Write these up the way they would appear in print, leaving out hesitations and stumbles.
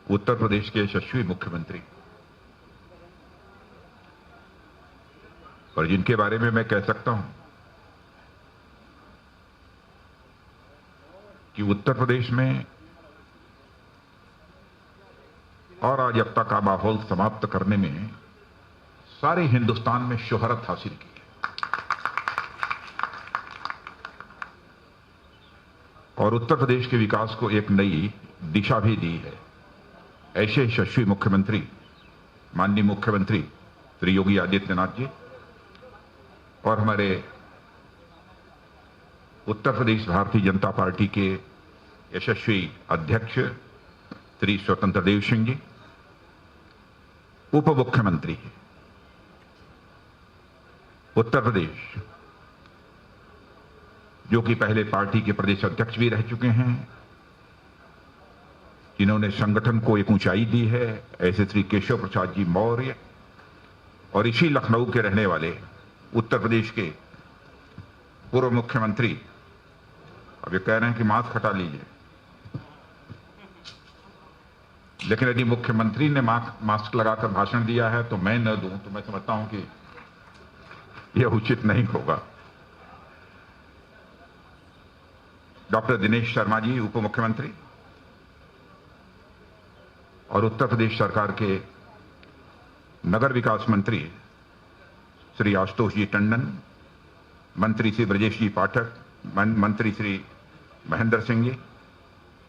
उत्तर प्रदेश के यशस्वी मुख्यमंत्री और जिनके बारे में मैं कह सकता हूं कि उत्तर प्रदेश में अराजकता का माहौल समाप्त करने में सारे हिंदुस्तान में शोहरत हासिल की है और उत्तर प्रदेश के विकास को एक नई दिशा भी दी है। ऐसे यशस्वी मुख्यमंत्री माननीय मुख्यमंत्री श्री योगी आदित्यनाथ जी और हमारे उत्तर प्रदेश भारतीय जनता पार्टी के यशस्वी अध्यक्ष श्री स्वतंत्र देव सिंह जी, उप मुख्यमंत्री उत्तर प्रदेश जो कि पहले पार्टी के प्रदेश अध्यक्ष भी रह चुके हैं, जिन्होंने संगठन को एक ऊंचाई दी है, ऐसे श्री केशव प्रसाद जी मौर्य और इसी लखनऊ के रहने वाले उत्तर प्रदेश के पूर्व मुख्यमंत्री, अब ये कह रहे हैं कि मास्क हटा लीजिए, लेकिन यदि मुख्यमंत्री ने मास्क लगाकर भाषण दिया है तो मैं न दूं तो मैं समझता हूं कि यह उचित नहीं होगा। डॉक्टर दिनेश शर्मा जी उप मुख्यमंत्री और उत्तर प्रदेश सरकार के नगर विकास मंत्री श्री आशुतोष जी टंडन, मंत्री श्री ब्रजेश जी पाठक, मंत्री श्री महेंद्र सिंह जी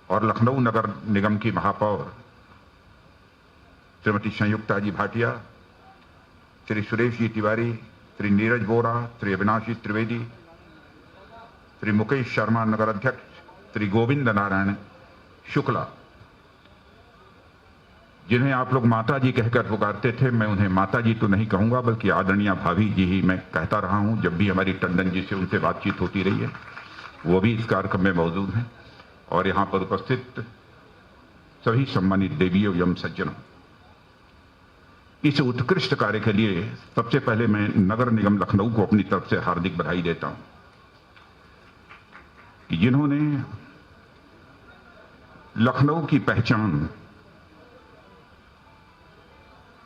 और लखनऊ नगर निगम की महापौर श्रीमती संयुक्ता जी भाटिया, श्री सुरेश जी तिवारी, श्री नीरज बोरा, श्री अविनाश जी त्रिवेदी, श्री मुकेश शर्मा नगर अध्यक्ष, श्री गोविंद नारायण शुक्ला, जिन्हें आप लोग माता जी कहकर पुकारते थे, मैं उन्हें माता जी तो नहीं कहूंगा बल्कि आदरणीय भाभी जी ही मैं कहता रहा हूं जब भी हमारी टंडन जी से उनसे बातचीत होती रही है। वो भी इस कार्यक्रम में मौजूद हैं और यहां पर उपस्थित सभी सम्मानित देवियों एवं सज्जनों, इस उत्कृष्ट कार्य के लिए सबसे पहले मैं नगर निगम लखनऊ को अपनी तरफ से हार्दिक बधाई देता हूं कि जिन्होंने लखनऊ की पहचान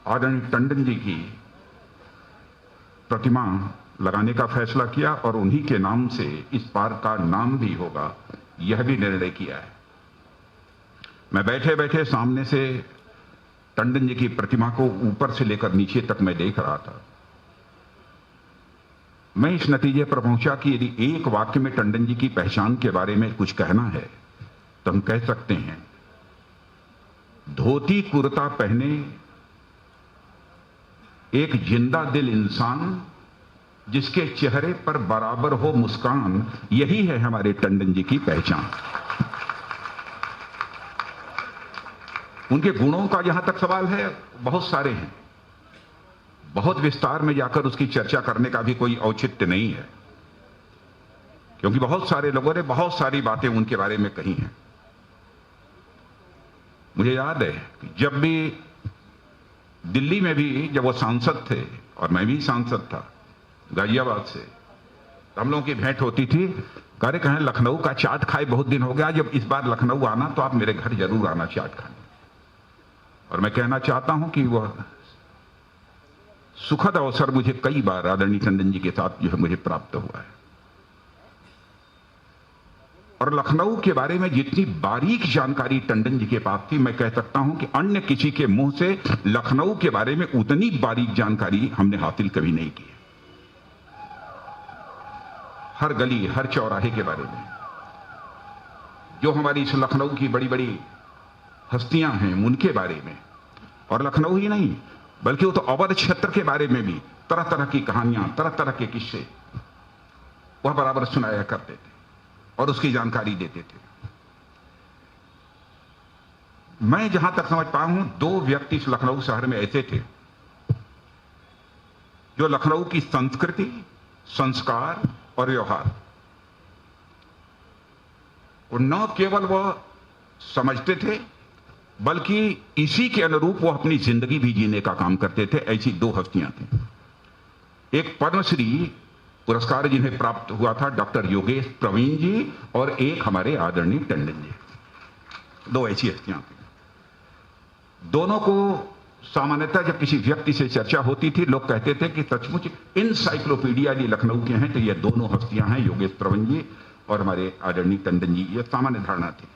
आदरणीय टंडन जी की प्रतिमा लगाने का फैसला किया और उन्हीं के नाम से इस पार्क का नाम भी होगा, यह भी निर्णय किया है। मैं बैठे बैठे सामने से टंडन जी की प्रतिमा को ऊपर से लेकर नीचे तक मैं देख रहा था। मैं इस नतीजे पर पहुंचा कि यदि एक वाक्य में टंडन जी की पहचान के बारे में कुछ कहना है तो हम कह सकते हैं, धोती कुर्ता पहने एक जिंदा दिल इंसान जिसके चेहरे पर बराबर हो मुस्कान, यही है हमारे टंडन जी की पहचान। उनके गुणों का जहां तक सवाल है, बहुत सारे हैं, बहुत विस्तार में जाकर उसकी चर्चा करने का भी कोई औचित्य नहीं है, क्योंकि बहुत सारे लोगों ने बहुत सारी बातें उनके बारे में कही हैं। मुझे याद है कि जब भी दिल्ली में भी जब वो सांसद थे और मैं भी सांसद था गाजियाबाद से, तो हम लोगों की भेंट होती थी, कहें लखनऊ का चाट खाए बहुत दिन हो गया, जब इस बार लखनऊ आना तो आप मेरे घर जरूर आना चाट खाने। और मैं कहना चाहता हूं कि वह सुखद अवसर मुझे कई बार आदरणीय टंडन जी के साथ जो है मुझे प्राप्त हुआ है। और लखनऊ के बारे में जितनी बारीक जानकारी टंडन जी के पास थी, मैं कह सकता हूं कि अन्य किसी के मुंह से लखनऊ के बारे में उतनी बारीक जानकारी हमने हासिल कभी नहीं की। हर गली हर चौराहे के बारे में, जो हमारी इस लखनऊ की बड़ी बड़ी हस्तियां हैं उनके बारे में, और लखनऊ ही नहीं बल्कि वो तो अवध क्षेत्र के बारे में भी तरह तरह की कहानियां, तरह तरह के किस्से वह बराबर सुनाया करते थे और उसकी जानकारी देते थे। मैं जहां तक समझ पाया हूं, दो व्यक्ति इस लखनऊ शहर में ऐसे थे जो लखनऊ की संस्कृति, संस्कार और व्यवहार और न केवल वह समझते थे बल्कि इसी के अनुरूप वो अपनी जिंदगी भी जीने का काम करते थे। ऐसी दो हस्तियां थी। एक पद्मश्री पुरस्कार जिन्हें प्राप्त हुआ था डॉक्टर योगेश प्रवीण जी, और एक हमारे आदरणीय टंडन जी। दो ऐसी हस्तियां थी। दोनों को सामान्यतः जब किसी व्यक्ति से चर्चा होती थी, लोग कहते थे कि सचमुच इनसाइक्लोपीडिया यदि लखनऊ के हैं तो ये दोनों हस्तियां हैं, योगेश प्रवण जी और हमारे आदरणीय टंडन जी। ये सामान्य धारणा थी।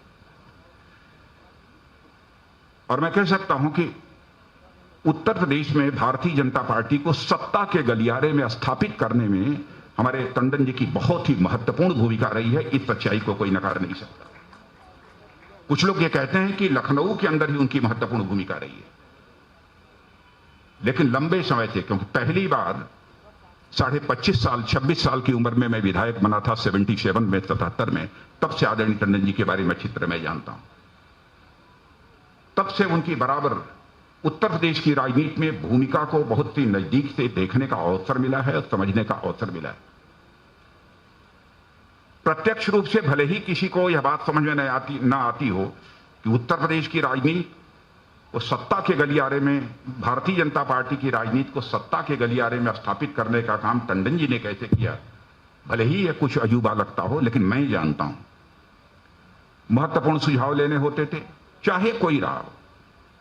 और मैं कह सकता हूं कि उत्तर प्रदेश में भारतीय जनता पार्टी को सत्ता के गलियारे में स्थापित करने में हमारे टंडन जी की बहुत ही महत्वपूर्ण भूमिका रही है। इस सच्चाई को कोई नकार नहीं सकता। कुछ लोग ये कहते हैं कि लखनऊ के अंदर ही उनकी महत्वपूर्ण भूमिका रही है, लेकिन लंबे समय से, क्योंकि पहली बार 25.5 साल 26 साल की उम्र में मैं विधायक बना था 77 में 77 में, तब से आदरणीय टंडन जी के बारे में चित्र में जानता हूं। तब से उनकी बराबर उत्तर प्रदेश की राजनीति में भूमिका को बहुत ही नजदीक से देखने का अवसर मिला है और समझने का अवसर मिला है। प्रत्यक्ष रूप से भले ही किसी को यह बात समझ में न आती हो कि उत्तर प्रदेश की राजनीति को सत्ता के गलियारे में, भारतीय जनता पार्टी की राजनीति को सत्ता के गलियारे में स्थापित करने का काम टंडन जी ने कैसे किया, भले ही यह कुछ अजूबा लगता हो, लेकिन मैं जानता हूं। महत्वपूर्ण सुझाव लेने होते थे, चाहे कोई रहा हो।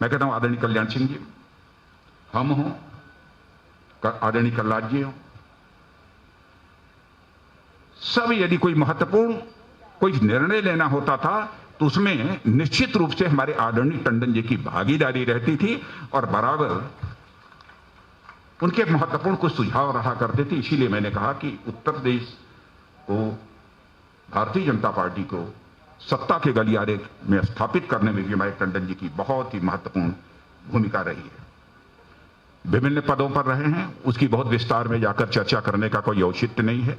मैं कहता हूं आदरणीय कल्याण सिंह जी, हम हों, आदरणीय कल्लाद जी हों, सब यदि कोई महत्वपूर्ण कोई निर्णय लेना होता था तो उसमें निश्चित रूप से हमारे आदरणीय टंडन जी की भागीदारी रहती थी और बराबर उनके महत्वपूर्ण कुछ सुझाव रहा करते थे। इसीलिए मैंने कहा कि उत्तर प्रदेश को, भारतीय जनता पार्टी को सत्ता के गलियारे में स्थापित करने में भी हमारे टंडन जी की बहुत ही महत्वपूर्ण भूमिका रही है। विभिन्न पदों पर रहे हैं, उसकी बहुत विस्तार में जाकर चर्चा करने का कोई औचित्य नहीं है,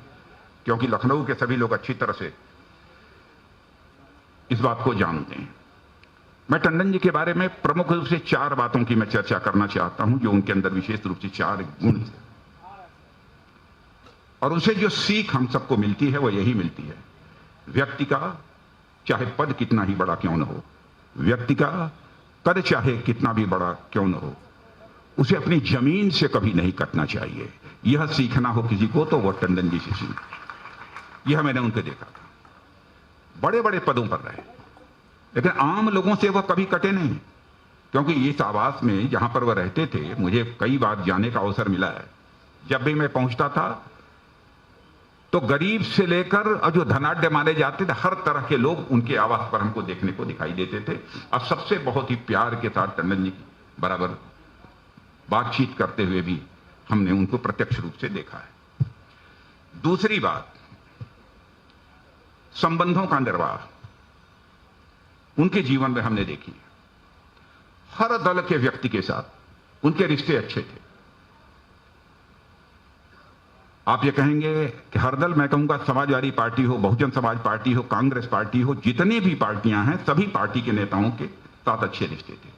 क्योंकि लखनऊ के सभी लोग अच्छी तरह से इस बात को जानते हैं। मैं टंडन जी के बारे में प्रमुख रूप से 4 बातों की मैं चर्चा करना चाहता हूं, जो उनके अंदर विशेष रूप से 4 गुण थे और उनसे जो सीख हम सबको मिलती है वो यही मिलती है। व्यक्ति का चाहे पद कितना ही बड़ा क्यों न हो, व्यक्ति का कद चाहे कितना भी बड़ा क्यों न हो, उसे अपनी जमीन से कभी नहीं कटना चाहिए। यह सीखना हो किसी को तो वह टंडन जी से सीख। यह मैंने उनके देखा था। बड़े बड़े पदों पर रहे, लेकिन आम लोगों से वह कभी कटे नहीं, क्योंकि इस आवास में जहां पर वह रहते थे, मुझे कई बार जाने का अवसर मिला है। जब भी मैं पहुंचता था तो गरीब से लेकर और जो धनाढ्य माने जाते थे, हर तरह के लोग उनके आवास पर हमको देखने को दिखाई देते थे। और सबसे बहुत ही प्यार के साथ टंडन जी की बराबर बातचीत करते हुए भी हमने उनको प्रत्यक्ष रूप से देखा है। दूसरी बात, संबंधों का निर्वाह उनके जीवन में हमने देखी। हर दल के व्यक्ति के साथ उनके रिश्ते अच्छे थे। आप ये कहेंगे कि हर दल, मैं कहूंगा समाजवादी पार्टी हो, बहुजन समाज पार्टी हो, कांग्रेस पार्टी हो, जितनी भी पार्टियां हैं, सभी पार्टी के नेताओं के साथ अच्छे रिश्ते थे।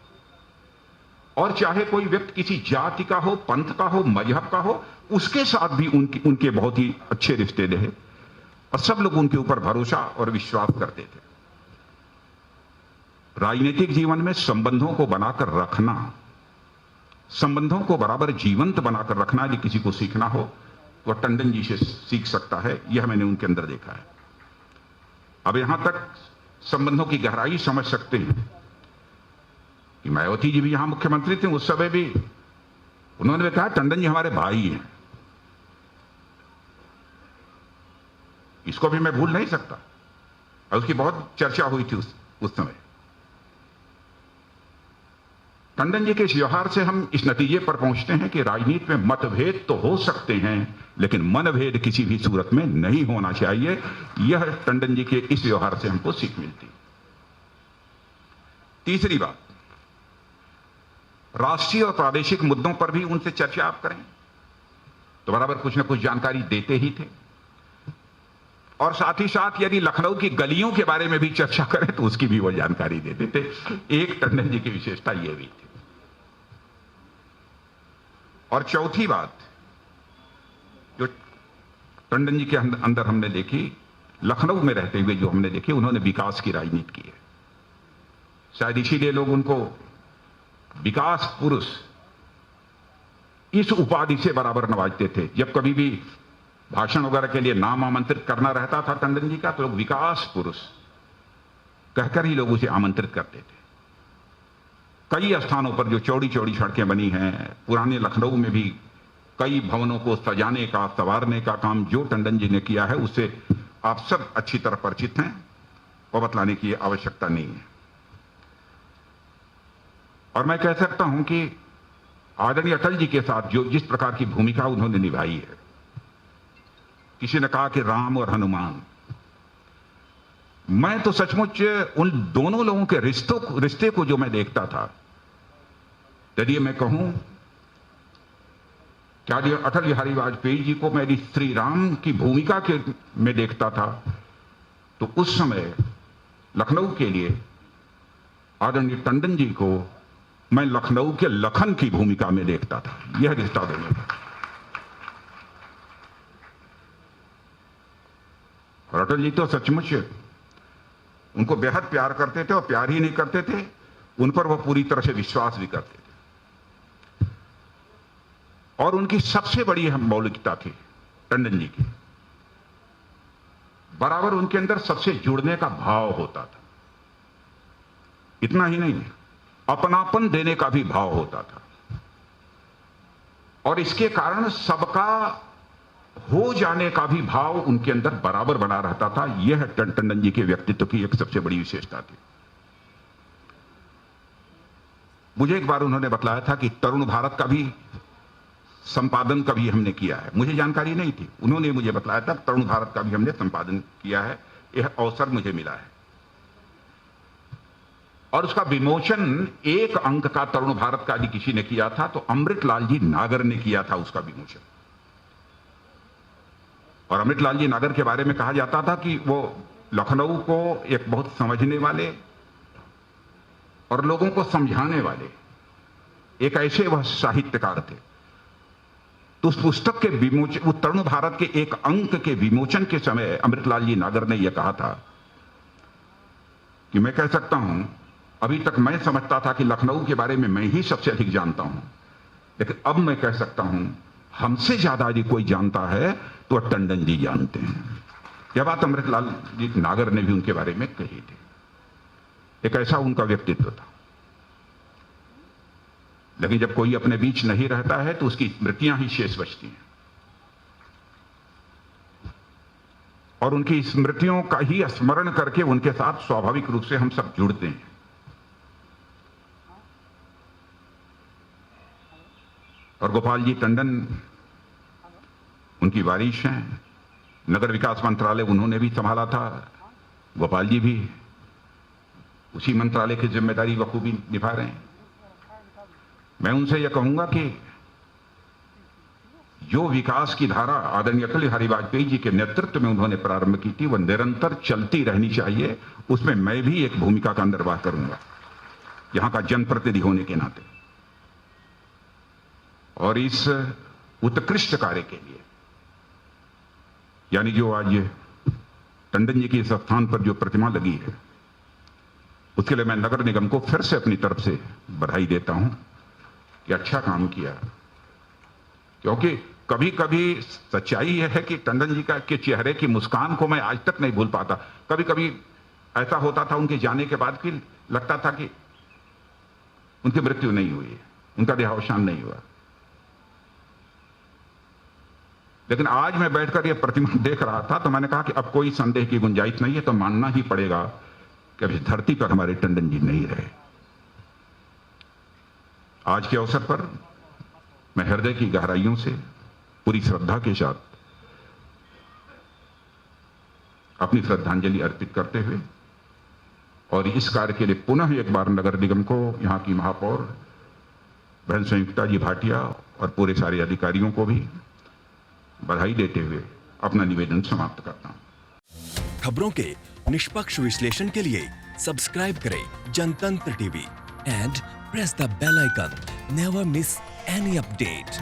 और चाहे कोई व्यक्ति किसी जाति का हो, पंथ का हो, मजहब का हो, उसके साथ भी उनके बहुत ही अच्छे रिश्ते रहे और सब लोग उनके ऊपर भरोसा और विश्वास करते थे। राजनीतिक जीवन में संबंधों को बनाकर रखना, संबंधों को बराबर जीवंत बनाकर रखना, यदि किसी को सीखना हो तो टंडन जी से सीख सकता है। यह मैंने उनके अंदर देखा है। अब यहां तक संबंधों की गहराई समझ सकते हैं कि मायावती जी भी यहां मुख्यमंत्री थे, उस समय भी उन्होंने भी कहा टंडन जी हमारे भाई हैं। इसको भी मैं भूल नहीं सकता और उसकी बहुत चर्चा हुई थी उस समय। टंडन जी के इस व्यवहार से हम इस नतीजे पर पहुंचते हैं कि राजनीति में मतभेद तो हो सकते हैं, लेकिन मनभेद किसी भी सूरत में नहीं होना चाहिए। यह टंडन जी के इस व्यवहार से हमको सीख मिलती। तीसरी बात, राष्ट्रीय और प्रादेशिक मुद्दों पर भी उनसे चर्चा आप करें तो बराबर कुछ ना कुछ जानकारी देते ही थे। और साथ ही साथ यदि लखनऊ की गलियों के बारे में भी चर्चा करें तो उसकी भी वो जानकारी देते थे। एक टंडन जी की विशेषता यह भी थी। और चौथी बात जो टंडन जी के अंदर हमने देखी, लखनऊ में रहते हुए जो हमने देखी, उन्होंने विकास की राजनीति की है। शायद इसीलिए लोग उनको विकास पुरुष इस उपाधि से बराबर नवाजते थे। जब कभी भी भाषण वगैरह के लिए नाम आमंत्रित करना रहता था टंडन जी का, तो लोग विकास पुरुष कहकर ही लोग उसे आमंत्रित करते थे। कई स्थानों पर जो चौड़ी चौड़ी सड़कें बनी हैं, पुराने लखनऊ में भी कई भवनों को सजाने का, संवारने का काम जो टंडन जी ने किया है, उससे आप सब अच्छी तरह परिचित हैं और बतलाने की आवश्यकता नहीं है। और मैं कह सकता हूं कि आदरणीय अटल जी के साथ जो जिस प्रकार की भूमिका उन्होंने निभाई है, किसी ने कहा कि राम और हनुमान, मैं तो सचमुच उन दोनों लोगों के रिश्ते को जो मैं देखता था, यदि मैं कहूं क्या अटल बिहारी वाजपेयी जी को मैं श्री राम की भूमिका के में देखता था, तो उस समय लखनऊ के लिए आदरणीय टंडन जी को मैं लखनऊ के लखन की भूमिका में देखता था। यह रिश्ता दोनों का। और अटल जी तो सचमुच उनको बेहद प्यार करते थे, और प्यार ही नहीं करते थे, उन पर वह पूरी तरह से विश्वास भी करते थे। और उनकी सबसे बड़ी मौलिकता थी टंडन जी की, बराबर उनके अंदर सबसे जुड़ने का भाव होता था। इतना ही नहीं, अपनापन देने का भी भाव होता था, और इसके कारण सबका हो जाने का भी भाव उनके अंदर बराबर बना रहता था। यह टंडन जी के व्यक्तित्व की एक सबसे बड़ी विशेषता थी। मुझे एक बार उन्होंने बतलाया था कि तरुण भारत का भी संपादन कभी हमने किया है। मुझे जानकारी नहीं थी, उन्होंने मुझे बतलाया था तरुण भारत का भी हमने संपादन किया है, यह अवसर मुझे मिला है। और उसका विमोचन एक अंक का तरुण भारत का यदि किसी ने किया था तो अमृतलाल जी नागर ने किया था उसका विमोचन। और अमृतलाल जी नागर के बारे में कहा जाता था कि वो लखनऊ को एक बहुत समझने वाले और लोगों को समझाने वाले एक ऐसे वह साहित्यकार थे। तो उस पुस्तक के विमोचन, उस तरुण भारत के एक अंक के विमोचन के समय अमृतलाल जी नागर ने यह कहा था कि मैं कह सकता हूं, अभी तक मैं समझता था कि लखनऊ के बारे में मैं ही सबसे अधिक जानता हूं, लेकिन अब मैं कह सकता हूं हमसे ज्यादा यदि कोई जानता है तो टंडन जी जानते हैं। यह बात अमृतलाल जी नागर ने भी उनके बारे में कही थी। एक ऐसा उनका व्यक्तित्व था। लेकिन जब कोई अपने बीच नहीं रहता है तो उसकी स्मृतियां ही शेष बचती हैं, और उनकी स्मृतियों का ही स्मरण करके उनके साथ स्वाभाविक रूप से हम सब जुड़ते हैं। और गोपाल जी टंडन उनकी वारिश हैं। नगर विकास मंत्रालय उन्होंने भी संभाला था, गोपाल जी भी उसी मंत्रालय की जिम्मेदारी बखूबी निभा रहे हैं। मैं उनसे यह कहूंगा कि जो विकास की धारा आदरणीय अटल बिहारी वाजपेयी जी के नेतृत्व में उन्होंने प्रारंभ की थी, वह निरंतर चलती रहनी चाहिए। उसमें मैं भी एक भूमिका का निर्वाह करूंगा यहां का जनप्रतिनिधि होने के नाते। और इस उत्कृष्ट कार्य के लिए, यानी जो आज टंडन जी की इस स्थान पर जो प्रतिमा लगी है, उसके लिए मैं नगर निगम को फिर से अपनी तरफ से बधाई देता हूं कि अच्छा काम किया। क्योंकि कभी कभी सच्चाई यह है कि टंडन जी के चेहरे की मुस्कान को मैं आज तक नहीं भूल पाता। कभी कभी ऐसा होता था उनके जाने के बाद कि लगता था कि उनकी मृत्यु नहीं हुई है, उनका देहावसान नहीं हुआ। लेकिन आज मैं बैठकर यह प्रतिमा देख रहा था तो मैंने कहा कि अब कोई संदेह की गुंजाइश नहीं है, तो मानना ही पड़ेगा कि अभी धरती पर हमारे टंडन जी नहीं रहे। आज के अवसर पर मैं हृदय की गहराइयों से पूरी श्रद्धा के साथ अपनी श्रद्धांजलि अर्पित करते हुए, और इस कार्य के लिए पुनः एक बार नगर निगम को, यहां की महापौर बहन संयुक्ता जी भाटिया और पूरे सारे अधिकारियों को भी बधाई देते हुए अपना निवेदन समाप्त करता हूं। खबरों के निष्पक्ष विश्लेषण के लिए सब्सक्राइब करें Jantantra TV and press the bell icon. Never miss any update.